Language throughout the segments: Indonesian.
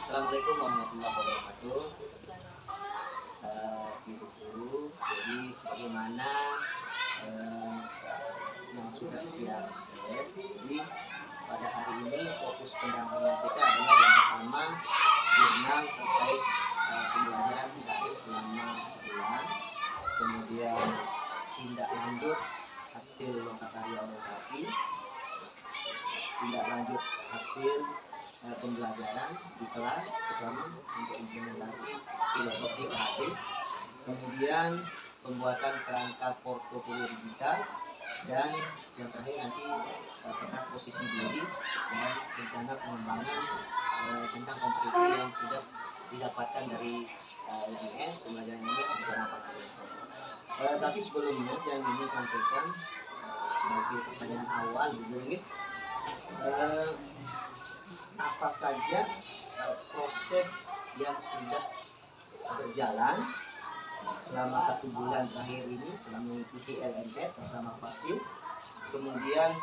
Assalamualaikum warahmatullahi wabarakatuh. Ibu guru, jadi sebagaimana yang sudah dia share, jadi pada hari ini fokus pendampingan kita adalah yang pertama jurnal terkait pembelajaran daring selama sebulan, kemudian tindak lanjut hasil lokakarya orientasi, tindak lanjut hasil pembelajaran di kelas, terutama untuk implementasi filosofi KHD, kemudian pembuatan kerangka portofolio digital, dan yang terakhir nanti peta posisi diri dan rencana pengembangan tentang kompetensi yang sudah didapatkan dari LMS, pembelajaran LMS bersama fasilitator. Tapi sebelumnya yang ingin sampaikan sebagai pertanyaan awal dulu, apa saja proses yang sudah berjalan selama 1 bulan terakhir ini selama mengikuti LMS bersama Fasil, kemudian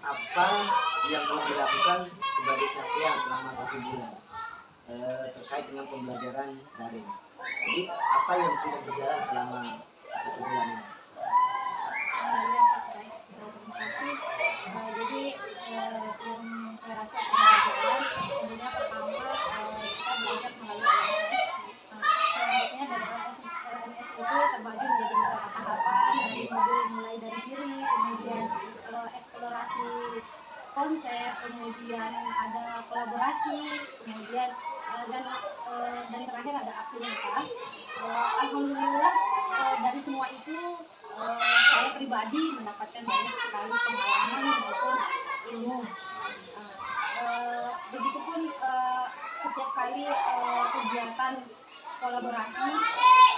apa yang telah dilakukan sebagai capaian selama 1 bulan terkait dengan pembelajaran daring. Jadi apa yang sudah berjalan selama 1 bulan ini? Terima kasih. Jadi yang saya rasa pembelajaran tentunya pertama kita belajar melalui LMS. Selanjutnya dari LMS itu terbagi menjadi beberapa tahapan, dari modul mulai dari diri, kemudian eksplorasi konsep, kemudian ada kolaborasi, kemudian dan terakhir ada aksi nyata. Alhamdulillah dari semua itu saya pribadi mendapatkan banyak sekali pengalaman maupun ilmu. Begitupun setiap kali kegiatan kolaborasi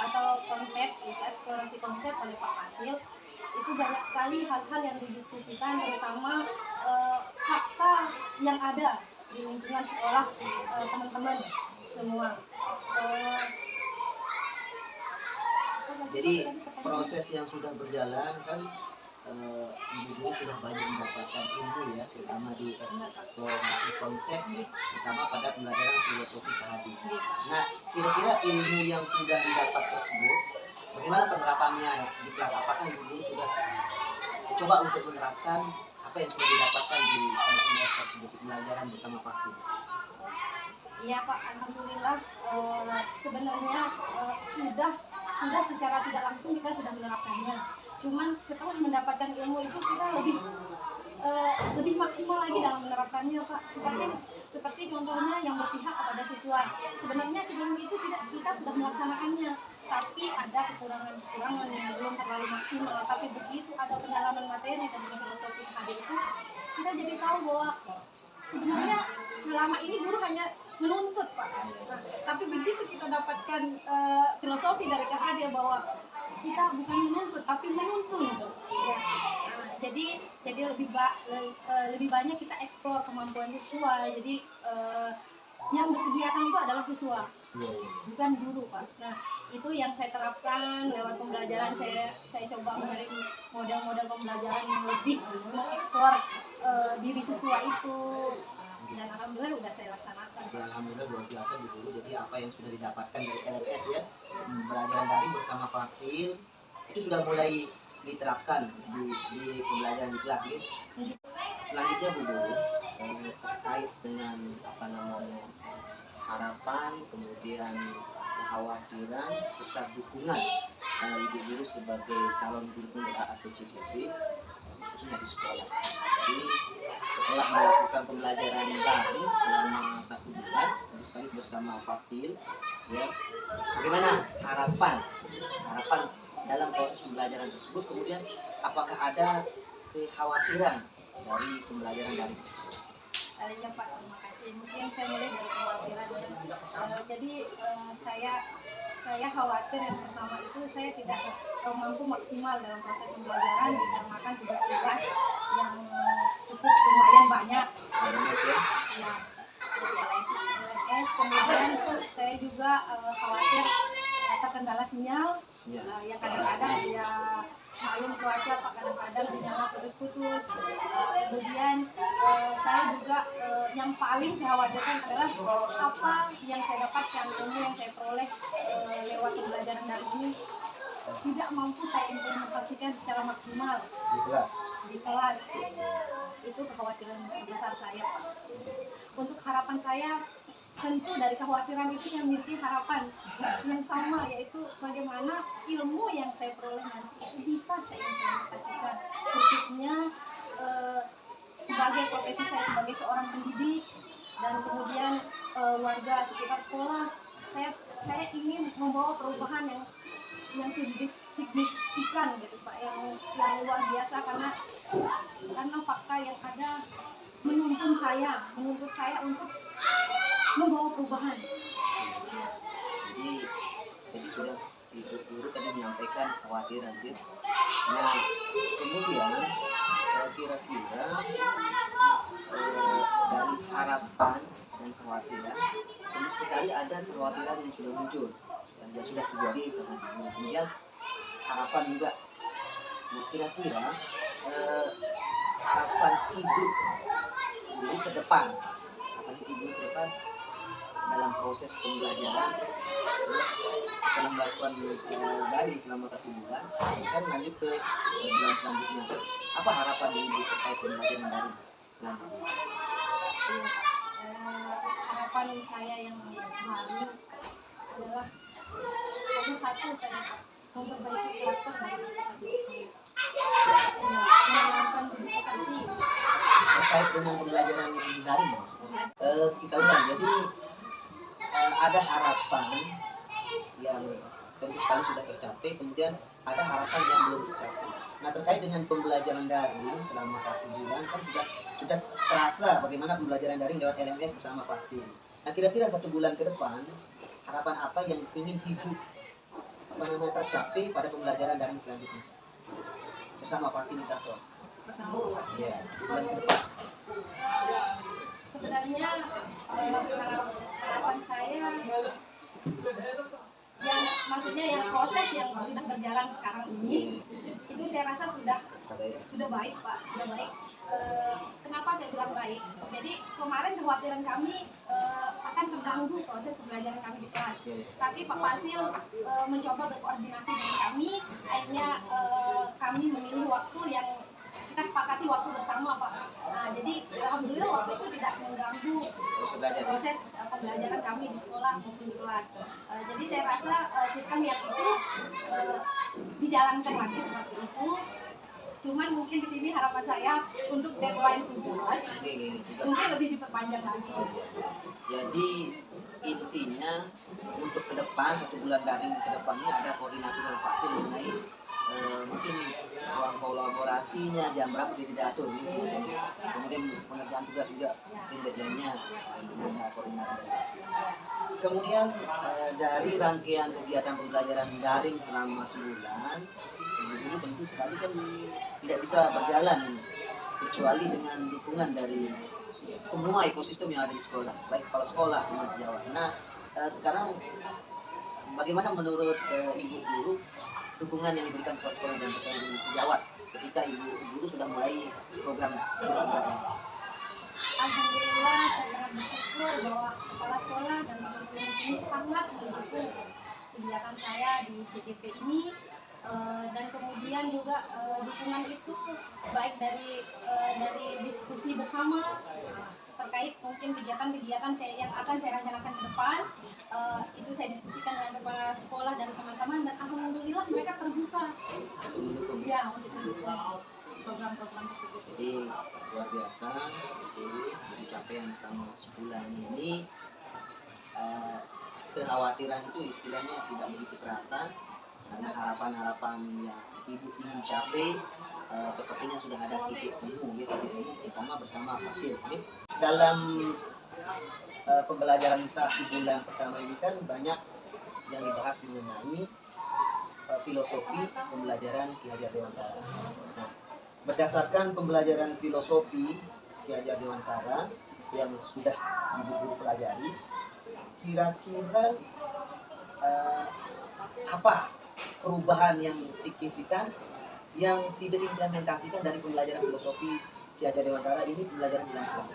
atau konsep, eksplorasi konsep oleh Pak Fasil, itu banyak sekali hal-hal yang didiskusikan, terutama fakta yang ada di lingkungan sekolah teman-teman semua. Jadi proses yang sudah berjalan kan Ibu Guru sudah banyak mendapatkan ilmu ya, terutama di eksplorasi konsep, terutama pada pembelajaran filosofi KHD. Nah, kira-kira ilmu yang sudah didapat tersebut, bagaimana penerapannya di kelas? Apakah Ibu Guru sudah coba untuk menerapkan apa yang sudah didapatkan di LMS tersebut, pembelajaran bersama Fasil? Iya Pak, alhamdulillah sebenarnya sudah secara tidak langsung kita sudah menerapkannya. Cuman setelah mendapatkan ilmu itu kita lebih maksimal lagi dalam menerapkannya Pak. Seperti contohnya yang berpihak kepada siswa. Sebenarnya sebelum itu kita sudah melaksanakannya, tapi ada kekurangan yang belum terlalu maksimal. Tapi begitu ada pendalaman materi tentang filosofi KHD itu, kita jadi tahu bahwa sebenarnya selama ini guru hanya menuntut Pak. Nah, tapi begitu kita dapatkan filosofi dari KHD bahwa kita bukan menuntut tapi menuntun. Ya. Nah, jadi lebih banyak kita eksplor kemampuan siswa. Jadi yang berkegiatan itu adalah siswa, bukan guru Pak. Nah, itu yang saya terapkan lewat pembelajaran. Saya coba mencari model-model pembelajaran yang lebih mengeksplor diri siswa itu, dan alhamdulillah sudah saya laksanakan. Ya, alhamdulillah luar biasa Bu Guru. Jadi apa yang sudah didapatkan dari LMS ya, pembelajaran daring bersama Fasil, itu sudah mulai diterapkan di pembelajaran di kelas gitu. Selanjutnya Bu Guru, terkait dengan apa namanya harapan, kemudian kekhawatiran serta dukungan Ibu Guru sebagai calon guru penggerak atau CGP khususnya di sekolah. Jadi setelah melakukan pembelajaran daring selama 1 bulan, terus sekali bersama Fasil, ya, bagaimana harapan dalam proses pembelajaran tersebut? Kemudian apakah ada kekhawatiran dari pembelajaran daring tersebut? Ya Pak, terima kasih. Mungkin saya mulai dari kekhawatiran. Jadi saya khawatir yang pertama itu saya tidak mampu maksimal dalam proses pembelajaran dikarenakan tugas-tugas yang cukup lumayan banyak. Ya, LMS. Kemudian saya juga khawatir terkendala sinyal, yang kadang-kadang ya maklum cuaca Pak, kadang-kadang sinyalnya putus-putus. Kemudian saya juga yang paling saya khawatirkan adalah apa yang saya dapatkan, ilmu yang saya peroleh lewat pembelajaran daring ini tidak mampu saya implementasikan secara maksimal di kelas. Itu kekhawatiran besar saya, Pak. Untuk harapan saya, tentu dari kekhawatiran itu yang memiliki harapan yang sama, yaitu bagaimana ilmu yang saya peroleh nanti bisa saya implementasikan, khususnya sebagai profesi saya sebagai seorang pendidik dan kemudian warga sekitar sekolah. Saya ingin membawa perubahan yang signifikan gitu Pak, yang luar biasa, karena fakta yang ada menuntut saya untuk membawa perubahan. Jadi sudah Ibu Guru tadi menyampaikan kekhawatiran gitu. Nah, kemudian kira-kira dari harapan dan kekhawatiran, tentu sekali ada kekhawatiran yang sudah muncul yang sudah terjadi sama Ibu. Kemudian harapan juga. Nah, kira-kira harapan Ibu Guru ke depan, dalam proses pembelajaran setelah melakukan daring selama 1 bulan, kan lanjut ke bulan selanjutnya. Apa harapan Ibu terkait pembelajaran daring selanjutnya? Harapan saya yang baru adalah hanya satu saja, memperbaiki karakter dan menanamkan edukasi terkait dengan pembelajaran daring. Kita ulang, jadi ada harapan yang tentu sekali sudah tercapai, kemudian ada harapan yang belum tercapai. Nah, terkait dengan pembelajaran daring selama 1 bulan kan sudah terasa bagaimana pembelajaran daring lewat LMS bersama Fasil. Nah, kira-kira 1 bulan ke depan harapan apa yang ingin Ibu tercapai pada pembelajaran daring selanjutnya bersama fasilitator? Ya, bulan ke depan. Sebenarnya harapan saya yang maksudnya yang proses yang sudah berjalan sekarang ini itu saya rasa sudah baik Pak, sudah baik. Kenapa saya bilang baik? Jadi kemarin kekhawatiran kami akan terganggu proses pembelajaran kami di kelas. Tapi Pak Fasil mencoba berkoordinasi dengan kami, akhirnya kami memilih waktu yang kita sepakati waktu bersama Pak. Nah, jadi alhamdulillah waktu itu tidak mengganggu proses pembelajaran kami di sekolah maupun di kelas. Jadi saya rasa sistem yang itu dijalankan lagi seperti itu. Cuman mungkin di sini harapan saya untuk deadline tugas mungkin lebih diperpanjang lagi. Jadi intinya untuk ke depan 1 bulan daring ke depannya ada koordinasi dengan Fasil mengenai mungkin ruang kolaborasinya, jam berapa bisa diatur gitu. Kemudian pengerjaan tugas juga deadline-nya ada koordinasi dari Fasil. Kemudian dari rangkaian kegiatan pembelajaran daring selama sebulan, Ibu tentu sekali kan tidak bisa berjalan kecuali dengan dukungan dari semua ekosistem yang ada di sekolah, baik kepala sekolah dengan sejawat. Nah, sekarang bagaimana menurut Ibu Guru dukungan yang diberikan kepala sekolah dan sejawat ketika Ibu Guru sudah mulai program ini? Alhamdulillah, saya sangat bersyukur bahwa kepala sekolah dan teman-teman di sini sangat mendukung kegiatan saya di CGP ini. Dan kemudian juga dukungan itu baik dari diskusi bersama terkait mungkin kegiatan-kegiatan yang akan saya rencanakan ke depan. Itu saya diskusikan dengan kepala sekolah dan teman-teman, dan alhamdulillah mereka terbuka ya untuk mendukung program-program tersebut. Jadi luar biasa itu dari capaian selama sebulan ini. Kekhawatiran itu istilahnya tidak begitu terasa karena harapan-harapan yang Ibu ingin capai sepertinya sudah ada titik temu gitu, terutama bersama Fasil gitu. Dalam pembelajaran 1 bulan pertama ini kan banyak yang dibahas mengenai filosofi pembelajaran Ki Hajar Dewantara. Nah, berdasarkan pembelajaran filosofi Ki Hajar Dewantara yang sudah Ibu Guru pelajari, kira-kira apa perubahan yang signifikan yang Sida implementasikan dari pembelajaran filosofi Ki Hajar Dewantara ini pembelajaran di dalam kelas?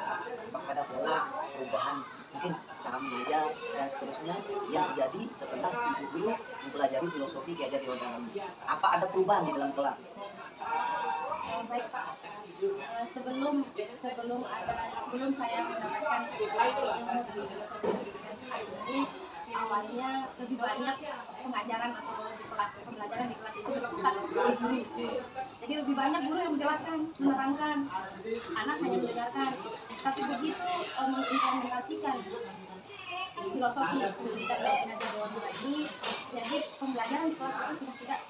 Apakah ada pola perubahan, mungkin cara mengajar dan seterusnya yang terjadi setelah ibu guru mempelajari filosofi Ki Hajar Dewantara ini? Apa ada perubahan di dalam kelas? Baik Pak. Sebelum saya mendapatkan ilmu di filosofi ini, awalnya lebih banyak pengajaran atau di kelas pembelajaran di kelas itu berpusat di guru. Jadi lebih banyak guru yang menjelaskan, menerangkan, anak hanya mendengarkan. Tapi begitu mengimplementasikan filosofi pendidikan dari Ki Hajar Dewantara ini, jadi pembelajaran di kelas itu sudah tidak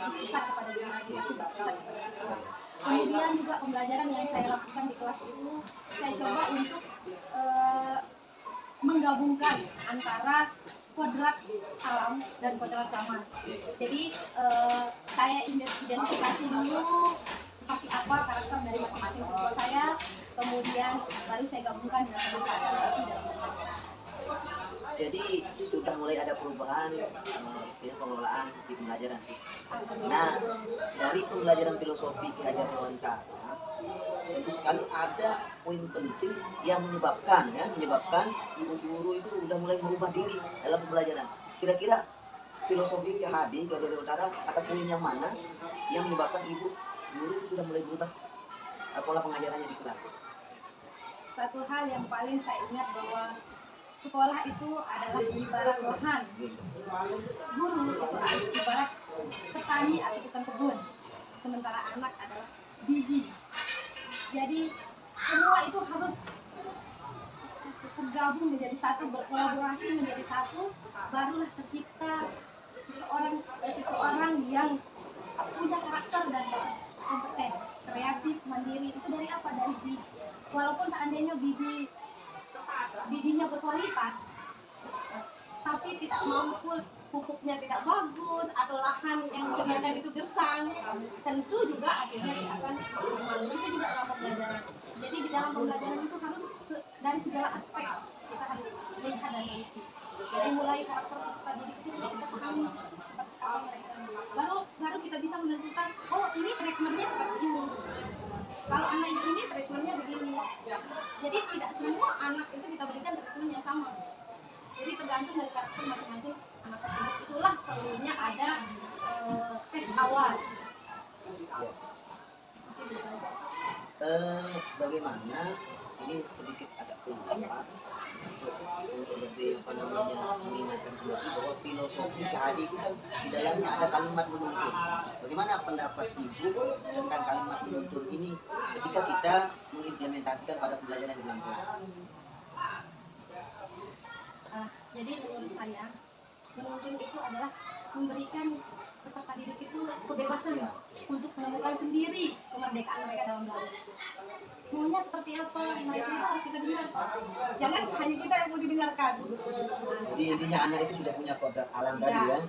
berpusat kepada guru lagi, tapi berpusat kepada siswa. Kemudian juga pembelajaran yang saya lakukan di kelas itu, saya coba untuk menggabungkan antara kodrat alam dan kodrat zaman. Jadi saya identifikasi dulu seperti apa karakter dari masing-masing siswa saya, kemudian baru saya gabungkan dengan keadaan dalam pembelajaran. Jadi sudah mulai ada perubahan istilah pengelolaan di pembelajaran. Nah, dari pembelajaran filosofi Ki Hajar Dewantara, tentu sekali ada poin penting yang menyebabkan ibu guru itu sudah mulai merubah diri dalam pembelajaran. Kira-kira filosofi Ki Hajar Dewantara ada poin yang mana yang menyebabkan ibu guru itu sudah mulai berubah pola pengajarannya di kelas? Satu hal yang paling saya ingat bahwa sekolah itu adalah ibarat lahan, guru itu ibarat petani atau tukang kebun, sementara anak adalah biji. Jadi semua itu harus tergabung menjadi satu, berkolaborasi menjadi satu, barulah tercipta seseorang yang punya karakter dan kompeten, kreatif, mandiri. Itu dari apa? Dari biji. Walaupun seandainya bijinya berkualitas, tapi tidak mampu, pupuknya tidak bagus, atau lahan yang disediakan itu gersang, tentu juga hasilnya tidak akan maksimal. Itu juga dalam pembelajaran. Jadi di dalam pembelajaran itu harus dari segala aspek kita harus lihat dan teliti. Dari mulai karakter peserta didik itu harus kita pahami seperti apa mereka. Baru kita bisa menentukan, oh ini treatmentnya seperti ini. Kalau anaknya ini treatmentnya begini. Jadi tidak semua anak itu kita berikan treatment yang sama. Jadi tergantung dari karakter masing-masing anak tersebut. Itulah perlunya ada tes awal. Bagaimana ini sedikit agak keluar untuk lebih mengingatkan kembali bahwa filosofi KHD itu kan di dalamnya ada kalimat menuntun. Bagaimana pendapat ibu tentang kalimat menuntun ini ketika kita mengimplementasikan pada pembelajaran di dalam kelas? Jadi menurut saya menuntun itu adalah memberikan peserta didik itu kebebasan untuk menemukan sendiri kemerdekaan mereka dalam belajar. Maunya seperti apa, mereka itu harus kita dengar. Jangan hanya kita yang mau didengarkan. Jadi intinya anak itu sudah punya kodrat alam tadi ya,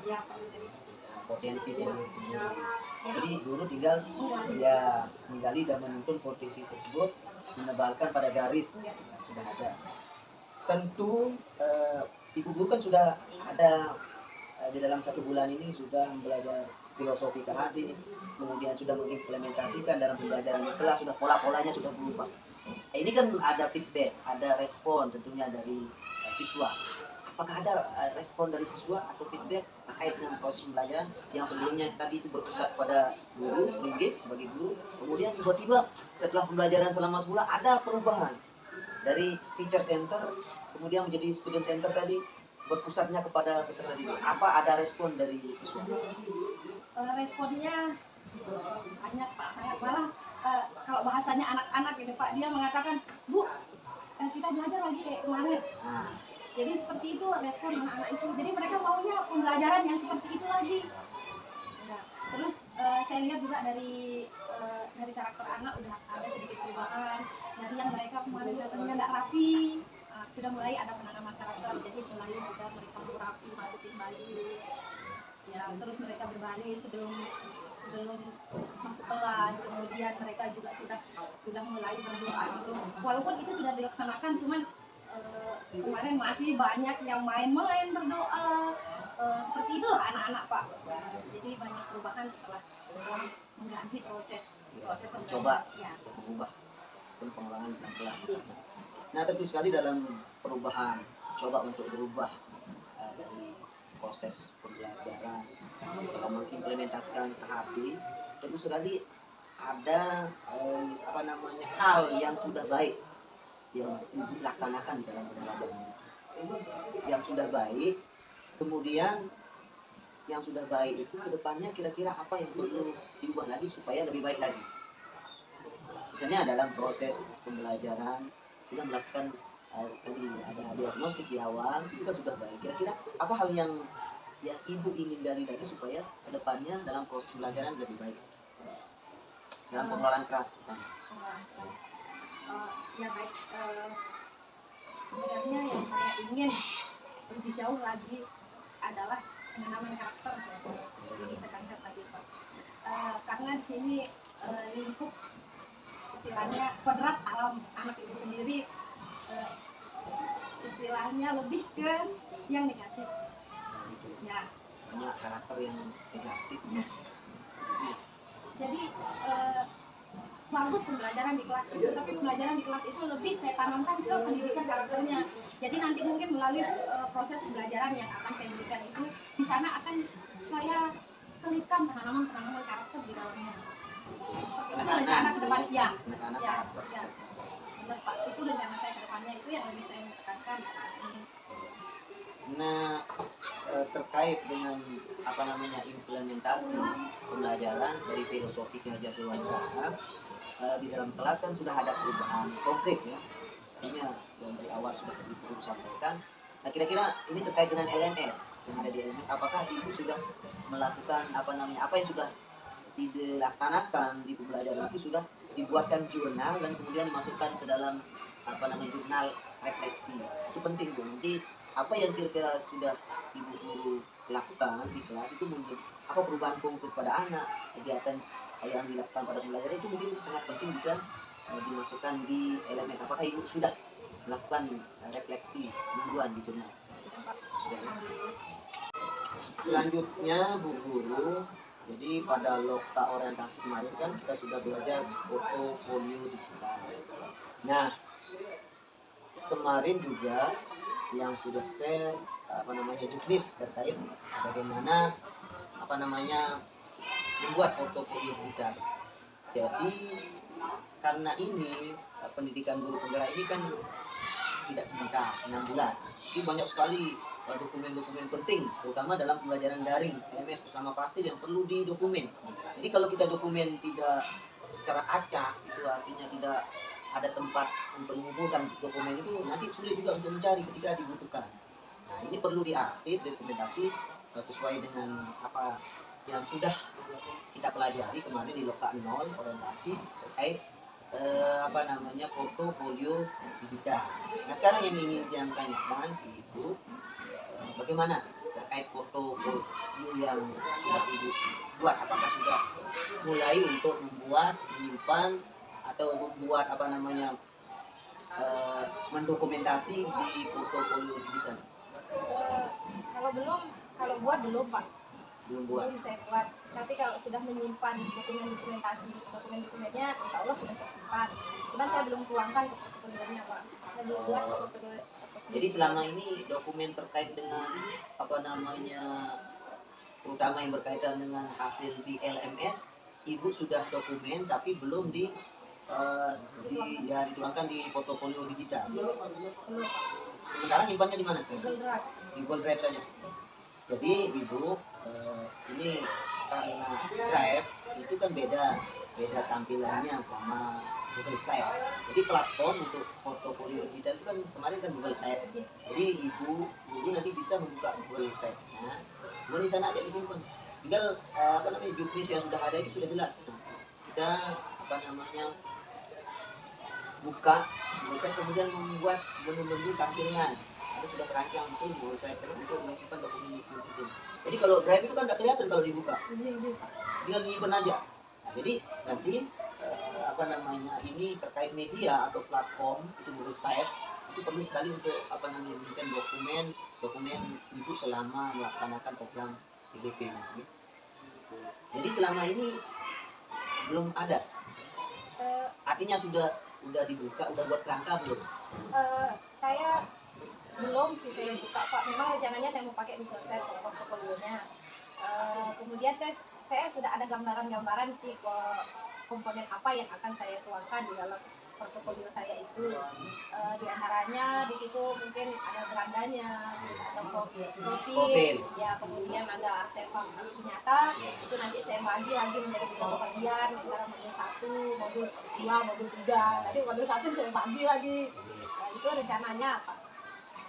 potensi sendiri. Jadi guru tinggal menggali dan menuntun potensi tersebut, menebalkan pada garis yang sudah ada. Tentu ibu guru kan sudah ada di dalam 1 bulan ini sudah belajar filosofi KHD, kemudian sudah mengimplementasikan dalam pembelajaran di kelas, sudah pola-polanya sudah berubah. Ini kan ada feedback, ada respon tentunya dari siswa. Apakah ada respon dari siswa atau feedback terkait dengan proses pembelajaran yang sebelumnya tadi itu berpusat pada guru, sebagai guru, kemudian tiba-tiba setelah pembelajaran selama sebulan ada perubahan dari teacher center kemudian menjadi student center tadi, berpusatnya kepada peserta didik. Apa ada respon dari siswa? Responnya banyak Pak, sangat malah kalau bahasanya anak-anak gitu Pak, dia mengatakan, Bu, kita belajar lagi kayak kemarin. Jadi seperti itu respon anak-anak itu. Jadi mereka maunya pembelajaran yang seperti itu lagi. Nah, terus saya lihat juga dari karakter anak udah ada sedikit perubahan. Dari yang mereka kemarin datangnya tidak rapi, sudah mulai ada penanaman karakter. Jadi mulai sudah mereka rapi, masukin baju. Ya, terus mereka berbaris sebelum masuk kelas. Kemudian mereka juga sudah mulai berdoa sebelum, walaupun itu sudah dilaksanakan, cuman kemarin masih banyak yang main-main berdoa, seperti itu anak-anak Pak. Jadi banyak perubahan setelah mengganti proses Coba pembelajaran. Ya. mengubah sistem pengulangan dalam kelas. Nah, tentu sekali dalam perubahan, coba untuk berubah dari proses pembelajaran dalam mengimplementasikan KHP, tentu sekali ada hal yang sudah baik yang ibu laksanakan di dalam pembelajaran, yang sudah baik. Kemudian yang sudah baik itu kedepannya kira-kira apa yang perlu diubah lagi supaya lebih baik lagi. Misalnya dalam proses pembelajaran sudah melakukan tadi ada diagnosis di awal, itu kan sudah baik. Kira-kira apa hal yang ibu ingin dari lagi supaya kedepannya dalam proses pembelajaran lebih baik dalam pengelolaan kelas? Ya baik, sebenarnya yang saya ingin lebih jauh lagi adalah penanaman karakter, saya ditekankan tadi Pak. Karena di sini lingkup istilahnya kodrat alam anak itu sendiri, istilahnya lebih ke yang negatif. Ya. Banyak karakter yang negatif. Jadi bagus pembelajaran di kelas itu, tapi pembelajaran di kelas itu lebih saya tanamkan ke pendidikan karakternya. Jadi nanti mungkin melalui proses pembelajaran yang akan saya berikan itu, di sana akan saya selipkan penanaman karakter di dalamnya. Itu rencana ke depan, ya. Ya. Benar Pak, itu rencana saya ke depannya, itu yang lebih saya tekankan. Nah, terkait dengan implementasi pembelajaran dari filosofi Ki Hajar Dewantara, di dalam kelas kan sudah ada perubahan konkret ya. Artinya yang dari awal sudah ibu sampaikan. Nah, kira-kira ini terkait dengan LMS yang ada di LMS, apakah ibu sudah melakukan apa yang sudah dilaksanakan di pembelajaran itu, sudah dibuatkan jurnal dan kemudian dimasukkan ke dalam jurnal refleksi. Itu penting Bu. Nanti apa yang kira-kira sudah ibu guru lakukan di kelas itu mungkin apa perubahan konkret pada anak, kegiatan yang dilakukan pada pembelajaran itu mungkin sangat penting jika dimasukkan di LMS. Apakah ibu sudah melakukan refleksi mingguan di jurnal? Sudah ya? Selanjutnya Bu Guru, jadi pada Lokta orientasi kemarin kan kita sudah belajar portofolio digital. Nah, kemarin juga yang sudah share juknis terkait bagaimana membuat portofolio digital. Jadi karena ini pendidikan guru penggerak ini kan tidak sebentar 6 bulan. Jadi banyak sekali dokumen-dokumen penting, terutama dalam pembelajaran daring LMS bersama fasil yang perlu didokumen. Jadi kalau kita dokumen tidak secara acak, itu artinya tidak ada tempat untuk mengumpulkan dokumen itu, nanti sulit juga untuk mencari ketika dibutuhkan. Nah, ini perlu diarsip, dokumentasi sesuai dengan apa yang sudah kita pelajari kemarin di Lokta 0 orientasi terkait portofolio digital. Nah, sekarang yang ingin saya tanyakan Ibu, bagaimana terkait portofolio yang sudah Ibu buat? Apakah sudah mulai untuk membuat, menyimpan atau membuat mendokumentasi di portofolio digital? Kalau buat belum Pak. Belum saya buat. Tapi kalau sudah menyimpan dokumennya, insya Allah sudah tersimpan. Cuman saya belum tuangkan ke portofolionya Pak. Saya belum buat portofolio. Jadi selama ini dokumen terkait dengan terutama yang berkaitan dengan hasil di LMS, Ibu sudah dokumen tapi belum dituangkan di portofolio digital. Sementara nyimpannya di mana sekarang? Di Google Drive saja. Jadi Ibu, ini karena Drive itu kan beda tampilannya sama Google Sheet. Jadi platform untuk portofolio digital itu kan kemarin kan Google Sheet. Jadi Ibu nanti bisa membuka Google Sheet. Nah, di sana aja disimpan. Tinggal juknis yang sudah ada itu sudah jelas. Nah, kita buka Google Sheet, kemudian membuat menu-menu tampilan. Ada sudah terancang untuk Google Sheet untuk melakukan dokumen itu. Jadi kalau Drive itu kan tidak kelihatan kalau dibuka. Tinggal nyimpen aja. Jadi nanti ini terkait media atau platform itu Google Sheet itu perlu sekali untuk memberikan dokumen ibu selama melaksanakan program PDP. Jadi selama ini belum ada, Eh, artinya udah dibuka, udah buat kerangka belum? saya belum sih saya buka Pak. Memang rencananya saya mau pakai Google Set portofolionya. Kemudian saya sudah ada gambaran-gambaran sih komponen apa yang akan saya tuangkan di dalam portofolio saya itu. Di antaranya di situ mungkin ada berandanya, ada profil, ya kemudian ada artefak aksi nyata. Itu nanti saya bagi lagi menjadi beberapa bagian, antara modul 1, modul 2, modul 3. Nanti modul 1 saya bagi lagi. Nah, itu rencananya Pak.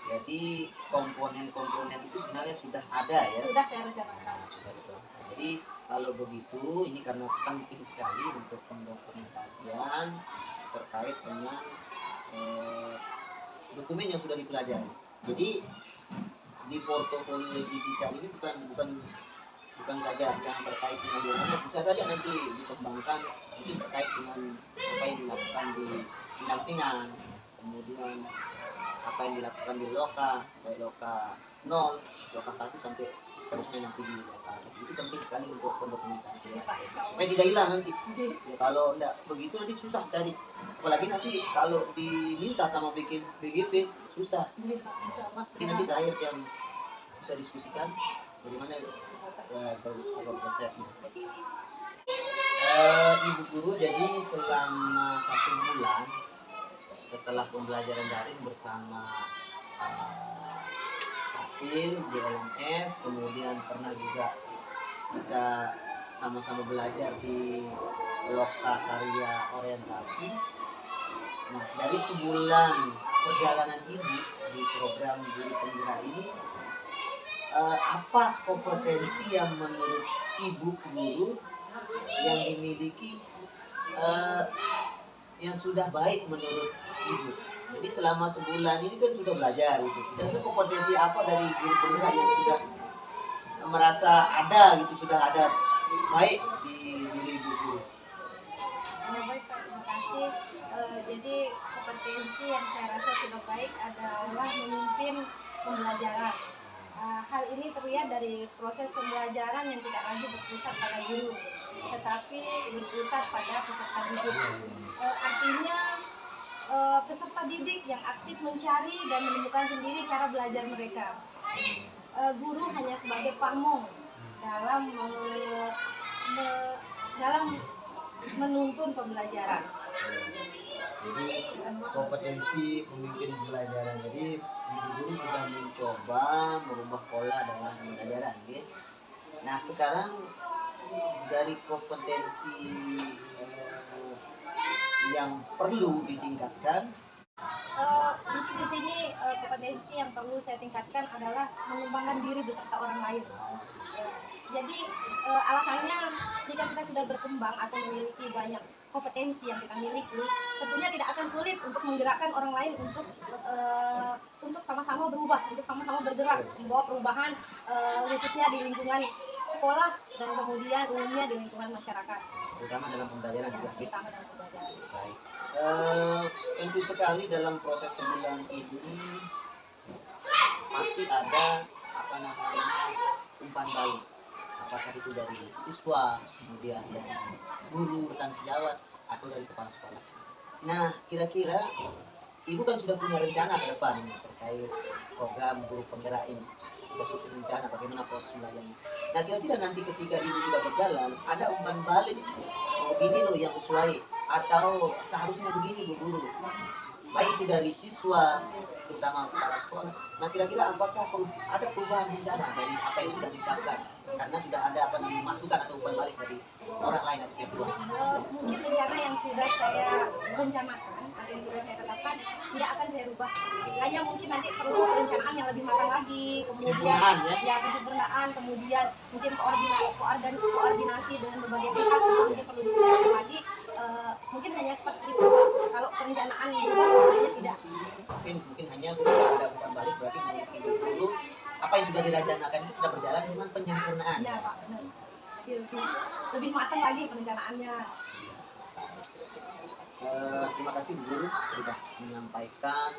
Jadi komponen-komponen itu sebenarnya sudah ada ya? Sudah saya rencanakan. Nah, sudah ada. Jadi kalau begitu, ini karena penting sekali untuk pendokumentasian terkait dengan dokumen yang sudah dipelajari. Jadi di portofolio digital ini bukan saja yang terkait dengan dialog, bisa saja nanti dikembangkan mungkin terkait dengan apa yang dilakukan di pendampingan, kemudian apa yang dilakukan di loka, dari loka 0, loka 1 sampai seterusnya nanti di loka. Itu penting sekali untuk pendokumentasian supaya tidak hilang nanti. Ya, kalau enggak begitu nanti susah cari. Apalagi nanti kalau diminta sama bikin BGP susah. Jadi nanti terakhir yang bisa diskusikan bagaimana konsepnya. Ibu guru, jadi selama 1 bulan setelah pembelajaran daring bersama hasil di LMS, kemudian pernah juga kita sama-sama belajar di Loka Karya Orientasi. Nah, dari sebulan perjalanan ibu di program Guru Penggerak ini, apa kompetensi yang menurut ibu guru yang dimiliki yang sudah baik menurut ibu? Jadi selama sebulan ini kan sudah belajar gitu. Dan kompetensi apa dari guru penggerak yang sudah merasa ada gitu, sudah ada baik di diri ibu guru? Baik Pak, terima kasih. Jadi kompetensi yang saya rasa sudah baik adalah memimpin pembelajaran. Hal ini terlihat dari proses pembelajaran yang tidak lagi berpusat pada guru, tetapi berpusat pada peserta didik. Artinya peserta didik yang aktif mencari dan menemukan sendiri cara belajar mereka. Guru hanya sebagai pamong dalam menuntun pembelajaran. Jadi kompetensi pemimpin pembelajaran. Jadi ibu guru sudah mencoba merubah pola dalam pembelajaran, ya. Nah, sekarang dari kompetensi yang perlu ditingkatkan, mungkin di sini kompetensi yang perlu saya tingkatkan adalah mengembangkan diri beserta orang lain. Jadi alasannya jika kita sudah berkembang atau memiliki banyak kompetensi yang kita miliki, tentunya tidak akan sulit untuk menggerakkan orang lain untuk sama-sama berubah, untuk sama-sama bergerak, membawa perubahan khususnya di lingkungan sekolah dan kemudian umumnya di lingkungan masyarakat. terutama dalam pembelajaran juga. Terutama dalam pembelajaran. Baik. Tentu sekali dalam proses sebulan ini pasti ada umpan balik. Apakah itu dari siswa, kemudian dari guru, rekan sejawat, atau dari kepala sekolah. Nah, kira-kira ibu kan sudah punya rencana ke depan ini terkait program Guru Penggerak ini. Sudah susun rencana bagaimana proses belajarnya. Nah, kira-kira nanti ketika ibu sudah berjalan, ada umpan balik, begini loh yang sesuai, atau seharusnya begini Bu Guru. Baik itu dari siswa, terutama kepala sekolah. Nah, kira-kira apakah ada perubahan rencana dari apa yang sudah ditetapkan? Karena sudah ada masukan atau umpan balik dari orang lain atau pihak luar. Mungkin rencana yang sudah saya rencanakan atau yang sudah saya tetapkan tidak akan saya rubah. Hanya mungkin nanti perlu perencanaan yang lebih matang lagi, kemudian penyempurnaan, kemudian mungkin koordinasi dengan berbagai pihak mungkin perlu ditingkatkan lagi. Mungkin hanya seperti itu. Kalau perencanaan berubah, hanya tidak. Mungkin hanya ketika ada umpan balik berarti mungkin dulu apa yang sudah direncanakan itu sudah berjalan dengan penyempurnaan. Iya Pak, benar. Lebih matang lagi perencanaannya. Terima kasih Bu Guru sudah menyampaikan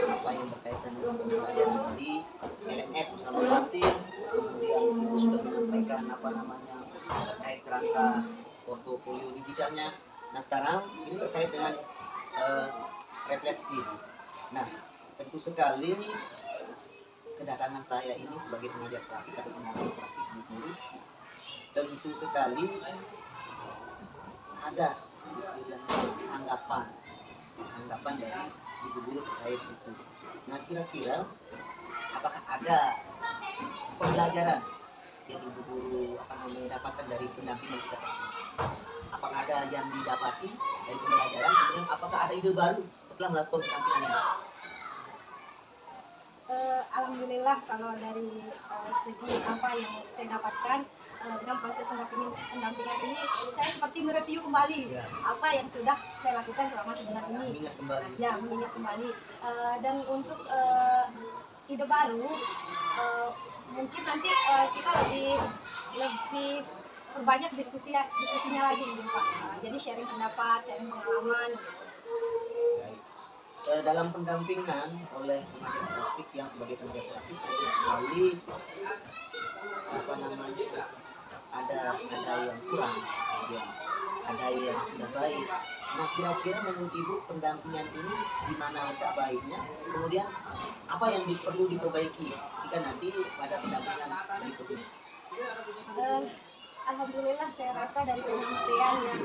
apa yang berkaitan dengan pembelajaran di LMS bersama Fasil. Kemudian Ibu sudah menyampaikan terkait kerangka portofolio digitalnya. Nah sekarang ini terkait dengan refleksi. Nah tentu sekali kedatangan saya ini sebagai pengajar praktik atau pendamping praktik Bu Guru, tentu sekali ada istilahnya anggapan dari Ibu Guru terkait itu. Nah kira-kira apakah ada pembelajaran yang Ibu Guru dapatkan dari pendampingan kita saat ini? Apakah ada yang didapati dari pembelajaran? Kemudian apakah ada ide baru setelah melakukan pendampingan ini? Alhamdulillah kalau dari segi apa yang saya dapatkan dengan proses pendampingan ini, saya seperti mereview kembali apa yang sudah saya lakukan selama sebulan ini. Mengingat kembali. Ya, mengingat kembali. Dan untuk ide baru, mungkin nanti kita lebih berbanyak diskusinya lagi gitu Pak. Jadi sharing pendapat, sharing pengalaman. Dalam pendampingan oleh pengajar praktik yang sebagai pengajar praktik ada sekali ada yang kurang, ya, ada yang sudah baik. Nah kira-kira menurut Ibu pendampingan ini di mana letak baiknya, kemudian apa yang perlu diperbaiki jika nanti pada pendampingan berikutnya? Alhamdulillah saya rasa dari penyampaian yang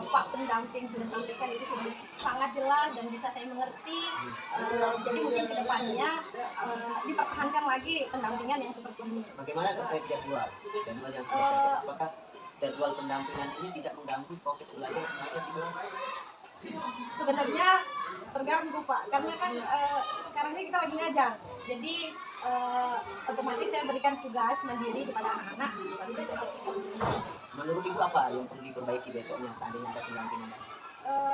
Pak pendamping sudah sampaikan itu sudah sangat jelas dan bisa saya mengerti. Jadi mungkin kedepannya dipertahankan lagi pendampingan yang seperti ini. Bagaimana terkait jadwal yang sudah saya buat? Apakah jadwal pendampingan ini tidak mengganggu proses belajar mengajar di kelas? Sebenarnya terganggu Pak, karena kan sekarang ini kita lagi ngajar, jadi otomatis saya berikan tugas mandiri kepada anak-anak. Menurut Ibu apa yang perlu diperbaiki besoknya seandainya ada pendampingan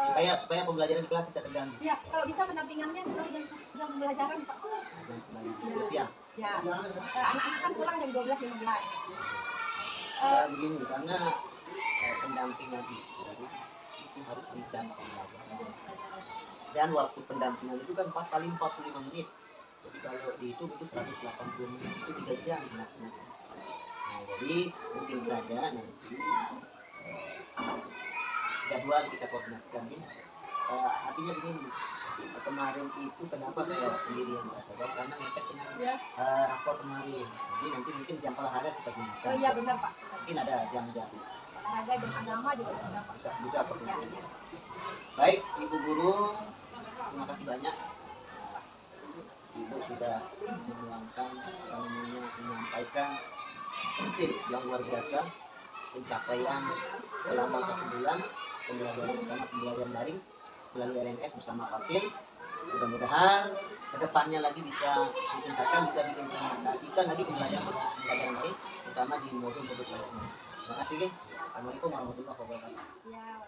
supaya pembelajaran di kelas tidak terganggu? Ya, kalau bisa pendampingannya setelah jam pembelajaran Pak. Siang. Ya, anak-anak kan pulang jam 12.15. Begini, karena pendampingan itu harus di jam pembelajaran. Dan waktu pendampingan itu kan 4 kali 45 menit. Jadi kalau dihitung itu 180 menit itu 3 jam pendampingan. Nah, jadi mungkin saja nanti jadwal kita koordinasikan ya. Artinya begini, kemarin itu kenapa saya sendiri yang jadwal karena mepet dengan rapor kemarin. Jadi nanti mungkin jam olahraga kita gunakan. Oh iya benar Pak. Mungkin ada jam-jam. Olahraga jam agama juga bisa Pak. Bisa koordinasi. Baik, Ibu Guru, terima kasih banyak. Ibu sudah menyampaikan hasil yang luar biasa, pencapaian selama 1 bulan pembelajaran daring melalui LMS bersama Fasil. Mudah-mudahan kedepannya lagi bisa ditingkatkan, bisa diimplementasikan lagi pembelajaran lain, terutama di modul selanjutnya. Terima kasih. Assalamualaikum warahmatullahi wabarakatuh. Ya.